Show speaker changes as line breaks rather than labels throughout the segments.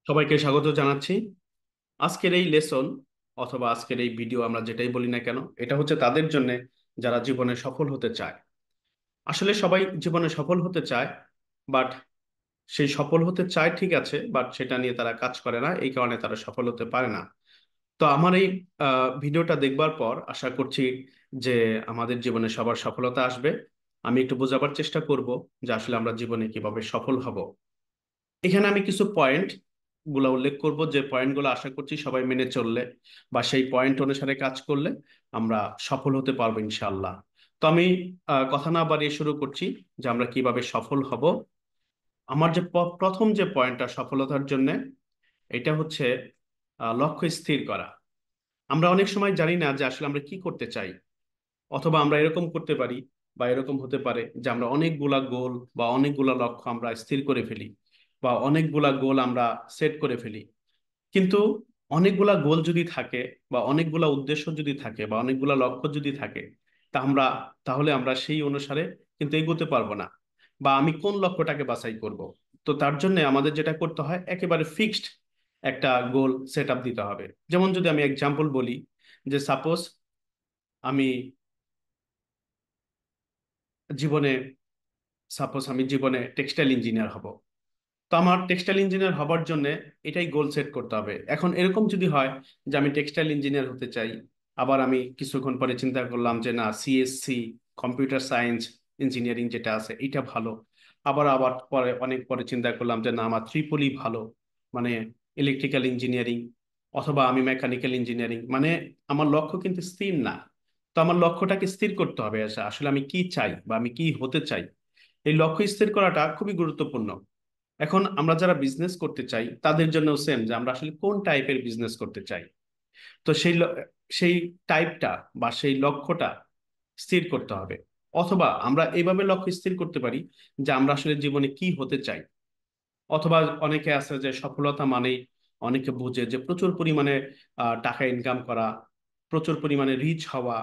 সবাইকে স্বাগত জানাচ্ছি। আজকের এই লেসন অথবা আজকের এই ভিডিও আমরা যেটাই বলি না কেন, এটা হচ্ছে তাদের জন্য যারা জীবনে সফল হতে চায়। আসলে সবাই জীবনে সফল হতে চায়, বাট সেই সফল হতে চায় ঠিক আছে, বাট সেটা নিয়ে তারা কাজ করে না, এই কারণে তারা সফল হতে পারে না। তো আমার এই ভিডিওটা দেখবার পর আশা করছি যে আমাদের জীবনে সবার সফলতা আসবে। আমি একটু বোঝাবার চেষ্টা করব যে আসলে আমরা জীবনে কিভাবে সফল হব। এখানে আমি কিছু পয়েন্ট গুলা উল্লেখ করব, যে পয়েন্টগুলো আশা করছি সবাই মেনে চললে বা সেই পয়েন্ট অনুসারে কাজ করলে আমরা সফল হতে পারবো ইনশাআল্লাহ। তো আমি কথা না বাড়িয়ে শুরু করছি যে আমরা কিভাবে সফল হব। আমার যে প্রথম যে পয়েন্টটা সফলতার জন্য, এটা হচ্ছে লক্ষ্য স্থির করা। আমরা অনেক সময় জানি না যে আসলে আমরা কি করতে চাই, অথবা আমরা এরকম করতে পারি বা এরকম হতে পারে যে আমরা অনেকগুলা গোল বা অনেকগুলা লক্ষ্য আমরা স্থির করে ফেলি বা অনেকগুলা গোল আমরা সেট করে ফেলি। কিন্তু অনেকগুলা গোল যদি থাকে বা অনেকগুলা উদ্দেশ্য যদি থাকে বা অনেকগুলা লক্ষ্য যদি থাকে, তা আমরা তাহলে আমরা সেই অনুসারে কিন্তু এগোতে পারবো না। বা আমি কোন লক্ষ্যটাকে বাছাই করব। তো তার জন্য আমাদের যেটা করতে হয়, একেবারে ফিক্সড একটা গোল সেট আপ দিতে হবে। যেমন যদি আমি এক্সাম্পল বলি, যে আমি জীবনে আমি জীবনে টেক্সটাইল ইঞ্জিনিয়ার হব। তো আমার টেক্সটাইল ইঞ্জিনিয়ার হবার জন্য এটাই গোল সেট করতে হবে। এখন এরকম যদি হয় যে আমি টেক্সটাইল ইঞ্জিনিয়ার হতে চাই, আবার আমি কিছুক্ষণ পরে চিন্তা করলাম যে না, সিএসসি, কম্পিউটার সায়েন্স ইঞ্জিনিয়ারিং যেটা আছে এটা ভালো। আবার আবার পরে অনেক পরে চিন্তা করলাম যে না, আমার ট্রিপলি ভালো, মানে ইলেকট্রিক্যাল ইঞ্জিনিয়ারিং, অথবা আমি মেকানিক্যাল ইঞ্জিনিয়ারিং। মানে আমার লক্ষ্য কিন্তু স্থির না। তো আমার লক্ষ্যটাকে স্থির করতে হবে, আসলে আমি কি চাই বা আমি কি হতে চাই। এই লক্ষ্য স্থির করাটা খুবই গুরুত্বপূর্ণ। এখন আমরা যারা বিজনেস করতে চাই তাদের জন্য সেম, যে আমরা আসলে কোন টাইপের বিজনেস করতে চাই। তো সেই টাইপটা বা সেই লক্ষ্যটা স্থির করতে হবে। অথবা আমরা এইভাবে লক্ষ্য স্থির করতে পারি যে আমরা আসলে জীবনে কি হতে চাই। অথবা অনেকে আছে যে সফলতা মানেই, অনেকে বুঝে যে প্রচুর পরিমাণে টাকা ইনকাম করা, প্রচুর পরিমাণে রিচ হওয়া।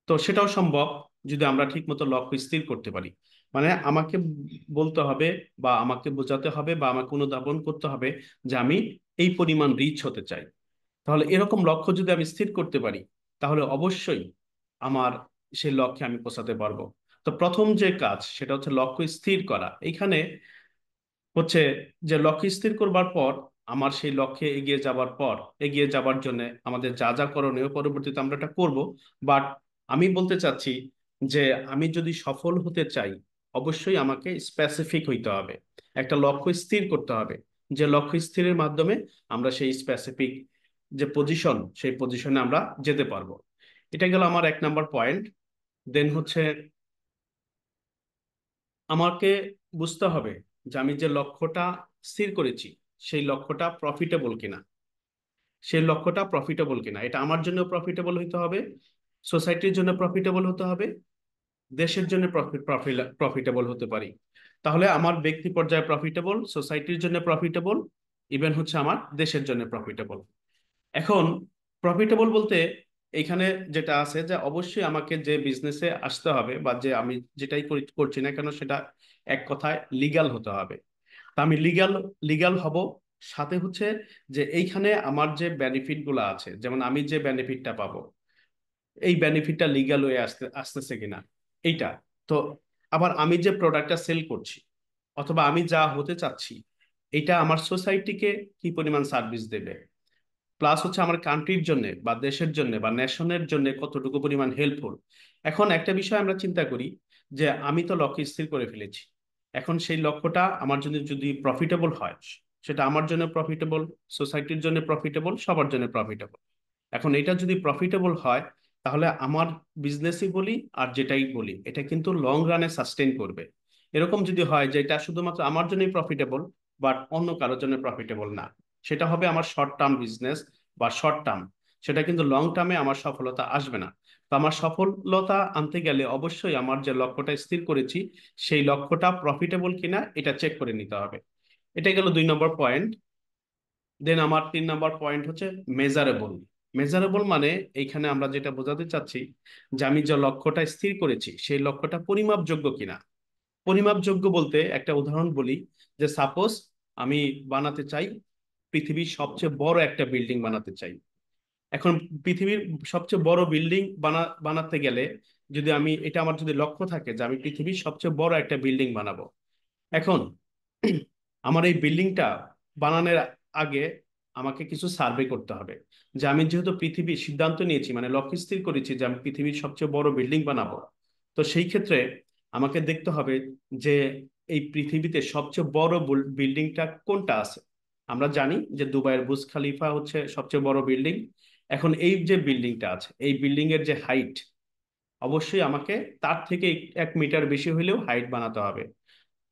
তো সেটাও সম্ভব যদি আমরা ঠিক মতো লক্ষ্য স্থির করতে পারি। মানে আমাকে বলতে হবে বা আমাকে বোঝাতে হবে বা আমাকে অনুধাবন করতে হবে যে আমি এই পরিমাণ রিচ হতে চাই। তাহলে এরকম লক্ষ্য যদি আমি স্থির করতে পারি, তাহলে অবশ্যই আমার সেই লক্ষ্যে আমি পৌঁছাতে পারবো। তো প্রথম যে কাজ সেটা হচ্ছে লক্ষ্য স্থির করা। এইখানে হচ্ছে যে লক্ষ্য স্থির করবার পর আমার সেই লক্ষ্যে এগিয়ে যাবার পর, এগিয়ে যাবার জন্য আমাদের যা যা করণীয় পরবর্তীতে আমরা এটা করব। বাট আমি বলতে চাচ্ছি যে আমি যদি সফল হতে চাই, অবশ্যই আমাকে স্পেসিফিক হইতে হবে, একটা লক্ষ্য স্থির করতে হবে। যে লক্ষ্য স্থিরের মাধ্যমে আমরা সেই স্পেসিফিক যে পজিশন, সেই পজিশনে আমরা যেতে পারবো। এটা গেল আমার 1 নাম্বার পয়েন্ট। দেন হচ্ছে আমাকে বুঝতে হবে যে আমি যে লক্ষ্যটা স্থির করেছি সেই লক্ষ্যটা প্রফিটেবল কিনা। সেই লক্ষ্যটা প্রফিটেবল কিনা, এটা আমার জন্য প্রফিটেবল হতে হবে, সোসাইটির জন্য প্রফিটেবল হতে হবে, দেশের জন্য প্রফিটেবল হতে পারি। তাহলে আমার ব্যক্তি পর্যায়ে প্রফিটেবল, সোসাইটির জন্য প্রফিটেবল, ইভেন হচ্ছে আমার দেশের জন্য প্রফিটেবল। এখন প্রফিটেবল বলতে এখানে যেটা আছে যে অবশ্যই আমাকে যে বিজনেসে আসতে হবে বা যে আমি যেটাই করছি না কেন সেটা এক কথায় লিগ্যাল হতে হবে। তা আমি লিগ্যাল লিগ্যাল হব। সাথে হচ্ছে যে এইখানে আমার যে বেনিফিট গুলো আছে, যেমন আমি যে বেনিফিটটা পাবো, এই বেনিফিটটা লিগ্যাল হয়ে আসতেছে কিনা এইটা। তো আবার আমি যে প্রোডাক্টটা সেল করছি অথবা আমি যা হতে চাচ্ছি, এটা আমার সোসাইটিকে কি পরিমাণ সার্ভিস দেবে, প্লাস হচ্ছে আমার কান্ট্রির জন্য বা দেশের জন্য বা নেশনের জন্য কতটুকু পরিমাণ হেল্পফুল। এখন একটা বিষয় আমরা চিন্তা করি যে আমি তো লক্ষ্য স্থির করে ফেলেছি। এখন সেই লক্ষ্যটা আমার জন্য যদি প্রফিটেবল হয়, সেটা আমার জন্য প্রফিটেবল, সোসাইটির জন্য প্রফিটেবল, সবার জন্য প্রফিটেবল। এখন এটা যদি প্রফিটেবল হয়, তাহলে আমার বিজনেসই বলি আর যেটাই বলি এটা কিন্তু লং রানে সাস্টেইন করবে। এরকম যদি হয় যে এটা শুধুমাত্র আমার জন্যই প্রফিটেবল বাট অন্য কারোর জন্য প্রফিটেবল না, সেটা হবে আমার শর্ট টার্ম বিজনেস বা শর্ট টার্ম, সেটা কিন্তু লং টার্মে আমার সফলতা আসবে না। তো আমার সফলতা আনতে গেলে অবশ্যই আমার যে লক্ষ্যটা স্থির করেছি সেই লক্ষ্যটা প্রফিটেবল কিনা এটা চেক করে নিতে হবে। এটা গেল 2 নম্বর পয়েন্ট। দেন আমার 3 নম্বর পয়েন্ট হচ্ছে মেজারেবল। মেজারেবল মানে এইখানে আমরা যেটা বোঝাতে চাচ্ছি যে আমি যে লক্ষ্যটা স্থির করেছি সেই লক্ষ্যটা পরিমাপযোগ্য কিনা। পরিমাপযোগ্য বলতে একটা উদাহরণ বলি, যে সাপোজ আমি বানাতে চাই পৃথিবীর সবচেয়ে বড় একটা বিল্ডিং বানাতে চাই। এখন পৃথিবীর সবচেয়ে বড় বিল্ডিং বানাতে গেলে যদি আমি এটা আমার যদি লক্ষ্য থাকে যে আমি পৃথিবীর সবচেয়ে বড় একটা বিল্ডিং বানাবো, এখন আমার এই বিল্ডিংটা বানানোর আগে আমাকে কিছু সার্ভে করতে হবে। যে আমি যেহেতু পৃথিবীর সিদ্ধান্ত নিয়েছি, মানে লক্ষ্য স্থির করেছি যে আমি পৃথিবীর সবচেয়ে বড় বিল্ডিং বানাবো, তো সেই ক্ষেত্রে আমাকে দেখতে হবে যে এই পৃথিবীতে সবচেয়ে বড় বিল্ডিংটা কোনটা আছে। আমরা জানি যে দুবাইয়ের বুর্জ খালিফা হচ্ছে সবচেয়ে বড় বিল্ডিং। এখন এই যে বিল্ডিংটা আছে, এই বিল্ডিং এর যে হাইট, অবশ্যই আমাকে তার থেকে 1 মিটার বেশি হলেও হাইট বানাতে হবে,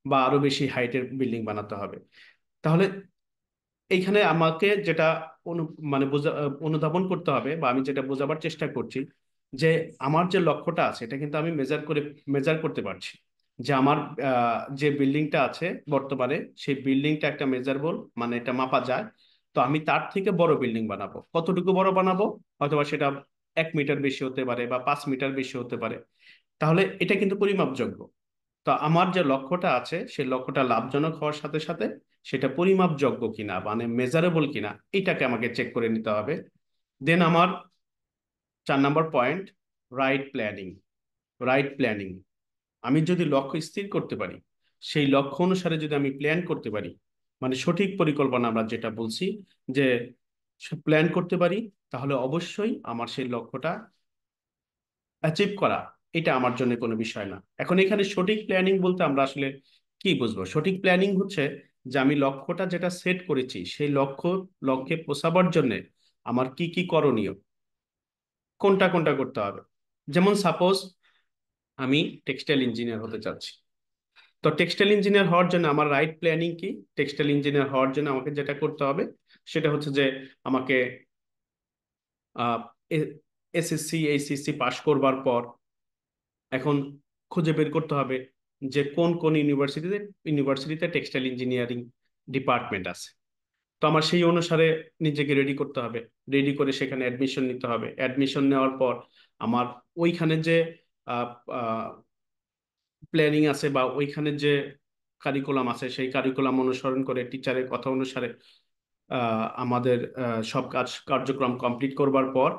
বা আরো বেশি হাইটের বিল্ডিং বানাতে হবে। তাহলে এইখানে আমাকে যেটা অনু মানে অনুধাবন করতে হবে, বা আমি যেটা বোঝাবার চেষ্টা করছি, যে আমার যে লক্ষ্যটা আছে এটা কিন্তু আমি মেজার করতে পারছি। যে আমার যে বিল্ডিংটা আছে বর্তমানে, সেই বিল্ডিংটা একটা মেজারবল, মানে এটা মাপা যায়। তো আমি তার থেকে বড় বিল্ডিং বানাবো, কতটুকু বড় বানাবো, অথবা সেটা 1 মিটার বেশি হতে পারে বা 5 মিটার বেশি হতে পারে। তাহলে এটা কিন্তু পরিমাপযোগ্য। তো আমার যে লক্ষ্যটা আছে সেই লক্ষ্যটা লাভজনক হওয়ার সাথে সাথে সেটা পরিমাপযোগ্য কিনা, মানে মেজারেবল কিনা, এটাকে আমাকে চেক করে নিতে হবে। দেন আমার 4 number point, right planning. Right planning, আমি যদি লক্ষ্য স্থির করতে পারি, সেই লক্ষ্য অনুসারে যদি আমি প্ল্যান করতে পারি, মানে সঠিক পরিকল্পনা আমরা যেটা বলছি, যে প্ল্যান করতে পারি, তাহলে অবশ্যই আমার সেই লক্ষ্যটা অ্যাচিভ করা, এটা আমার জন্য কোনো বিষয় না। এখন এখানে সঠিক প্ল্যানিং বলতে আমরা আসলে কি বুঝবো? সঠিক প্ল্যানিং হচ্ছে যে আমি লক্ষ্যটা যেটা সেট করেছি সেই লক্ষ্যে পৌঁছাবার জন্য আমার কি কি করণীয়, কোনটা কোনটা করতে হবে। যেমন সাপোজ আমি টেক্সটাইল ইঞ্জিনিয়ার হতে চাচ্ছি। তো টেক্সটাইল ইঞ্জিনিয়ার হওয়ার জন্য আমার রাইট প্ল্যানিং কি? টেক্সটাইল ইঞ্জিনিয়ার হওয়ার জন্য আমাকে যেটা করতে হবে সেটা হচ্ছে যে আমাকে আহ এসএসসি এইচএসসি পাশ করবার পর এখন খুঁজে বের করতে হবে যে কোন কোন ইউনিভার্সিটিতে টেক্সটাইল ইঞ্জিনিয়ারিং ডিপার্টমেন্ট আছে। তো আমার সেই অনুসারে নিজেকে রেডি করতে হবে। রেডি করে সেখানে অ্যাডমিশন নিতে হবে। অ্যাডমিশন নেওয়ার পর আমার ওইখানে যে প্ল্যানিং আছে, বা ওইখানে যে কারিকুলাম আছে, সেই কারিকুলাম অনুসরণ করে টিচারের কথা অনুসারে আমাদের সব কার্যক্রম কমপ্লিট করবার পর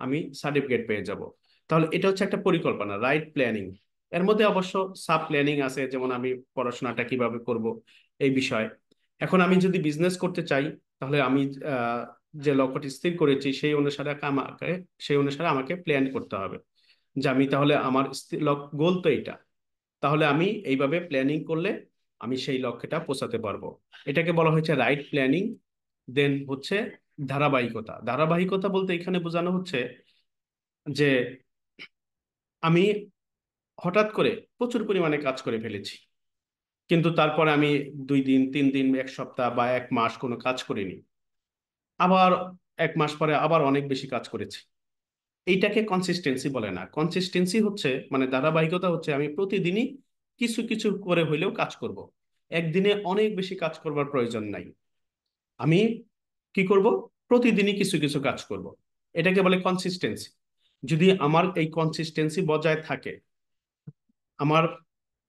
আমি সার্টিফিকেট পেয়ে যাব। তাহলে এটা হচ্ছে একটা পরিকল্পনা, রাইট প্ল্যানিং। এর মধ্যে অবশ্য সাব প্ল্যানিং আছে, যেমন আমি পড়াশোনাটা কিভাবে করব এই বিষয়ে। এখন আমি যদি বিজনেস করতে চাই, তাহলে আমি আহ, যে লক্ষ্যটি স্থির করেছি সেই অনুসারে আমাকে প্ল্যান করতে হবে যে আমি তাহলে আমার গোল তো এটা, তাহলে আমি এইভাবে প্ল্যানিং করলে আমি সেই লক্ষ্যটা পৌঁছাতে পারবো। এটাকে বলা হয়েছে রাইট প্ল্যানিং। দেন হচ্ছে ধারাবাহিকতা। ধারাবাহিকতা বলতে এখানে বোঝানো হচ্ছে যে আমি হঠাৎ করে প্রচুর পরিমাণে কাজ করে ফেলেছি, কিন্তু তারপরে আমি 2 দিন 3 দিন 1 সপ্তাহ বা 1 মাস কোনো কাজ করিনি, আবার 1 মাস পরে আবার অনেক বেশি কাজ করেছি। এইটাকে কনসিস্টেন্সি বলে না। কনসিস্টেন্সি হচ্ছে, মানে ধারাবাহিকতা হচ্ছে, আমি প্রতিদিনই কিছু কিছু করে হইলেও কাজ করব। একদিনে অনেক বেশি কাজ করবার প্রয়োজন নাই। আমি কি করব? প্রতিদিনই কিছু কিছু কাজ করব। এটাকে বলে কনসিস্টেন্সি। যদি আমার এই কনসিস্টেন্সি বজায় থাকে, আমার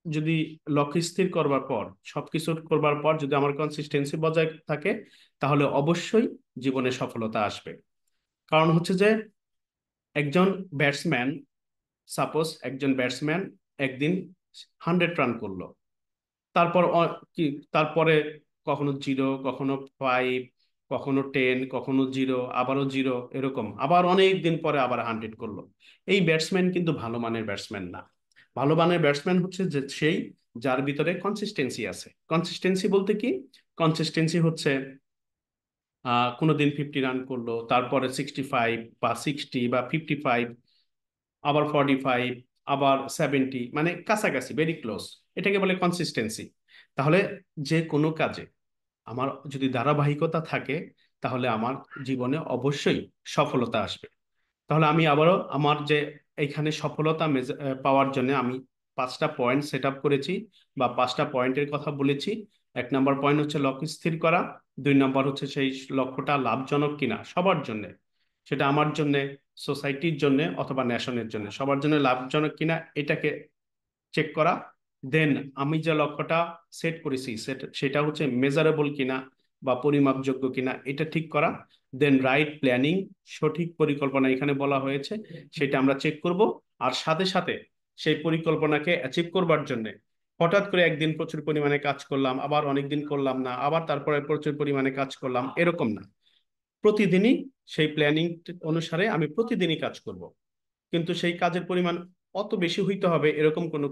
যদি লক্ষ্য স্থির করবার পর সবকিছু করবার পর যদি আমার কনসিস্টেন্সি বজায় থাকে, তাহলে অবশ্যই জীবনে সফলতা আসবে। কারণ হচ্ছে যে একজন ব্যাটসম্যান, সাপোজ একজন ব্যাটসম্যান একদিন 100 রান করলো, তারপর কি, তারপরে কখনো 0, কখনো 5, কখনো 10, কখনো 0, আবারও 0, এরকম আবার অনেক দিন পরে আবার 100 করলো। এই ব্যাটসম্যান কিন্তু ভালো মানের ব্যাটসম্যান না। ভালো মানের ব্যাটসম্যান হচ্ছে যে সেই যার ভিতরে কনসিস্টেন্সি আছে। কনসিস্টেন্সি বলতে কি? কনসিস্টেন্সি হচ্ছে কোনোদিন 50 রান করলো, তারপরে 65 বা 60 বা 55, আবার 45, আবার 70, মানে কাছাকাছি, ভেরি ক্লোজ। এটাকে বলে কনসিস্টেন্সি। তাহলে যে কোনো কাজে আমার যদি ধারাবাহিকতা থাকে, তাহলে আমার জীবনে অবশ্যই সফলতা আসবে। তাহলে আমি আবারও আমার যে এইখানে সফলতা পাওয়ার জন্য আমি 5টা পয়েন্ট সেট আপ করেছি, বা 5টা পয়েন্টের কথা বলেছি। 1 নম্বর পয়েন্ট হচ্ছে লক্ষ্য স্থির করা। 2 নম্বর হচ্ছে সেই লক্ষ্যটা লাভজনক কিনা সবার জন্য, সেটা আমার জন্য, সোসাইটির জন্য, অথবা ন্যাশনের জন্য, সবার জন্য লাভজনক কিনা এটাকে চেক করা। দেন আমি যে লক্ষ্যটা সেট করেছি সেটা হচ্ছে মেজারেবল কিনা, বা পরিমাপযোগ্য কিনা এটা ঠিক করা, দেন রাইট প্ল্যানিং, সঠিক পরিকল্পনা এখানে বলা হয়েছে, সেটা আমরা চেক করব। আর সাথে সাথে সেই পরিকল্পনাকে অ্যাচিভ করবার জন্য হঠাৎ করে একদিন প্রচুর পরিমাণে কাজ করলাম, আবার অনেকদিন করলাম না, আবার তারপরে প্রচুর পরিমাণে কাজ করলাম, এরকম না। প্রতিদিনই সেই প্ল্যানিং অনুসারে আমি প্রতিদিনই কাজ করব। কিন্তু সেই কাজের পরিমাণ অত বেশি হইতে হবে এরকম কোনো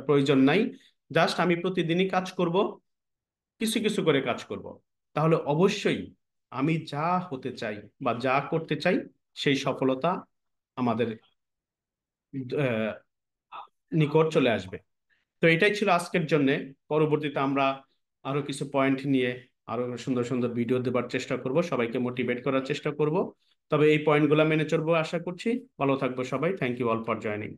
প্রয়োজন নাই। জাস্ট আমি প্রতিদিনই কাজ করব, কিছু কিছু করে কাজ করব। তাহলে অবশ্যই আমি যা হতে চাই বা যা করতে চাই সেই সফলতা আমাদের আহ, নিকট চলে আসবে। তো এটাই ছিল আজকের জন্য। পরবর্তীতে আমরা আরো কিছু পয়েন্ট নিয়ে আরো সুন্দর সুন্দর ভিডিও দেবার চেষ্টা করব, সবাইকে মোটিভেট করার চেষ্টা করব। তবে এই পয়েন্টগুলো মেনে চলবো আশা করছি। ভালো থাকবো সবাই। Thank you all for joining.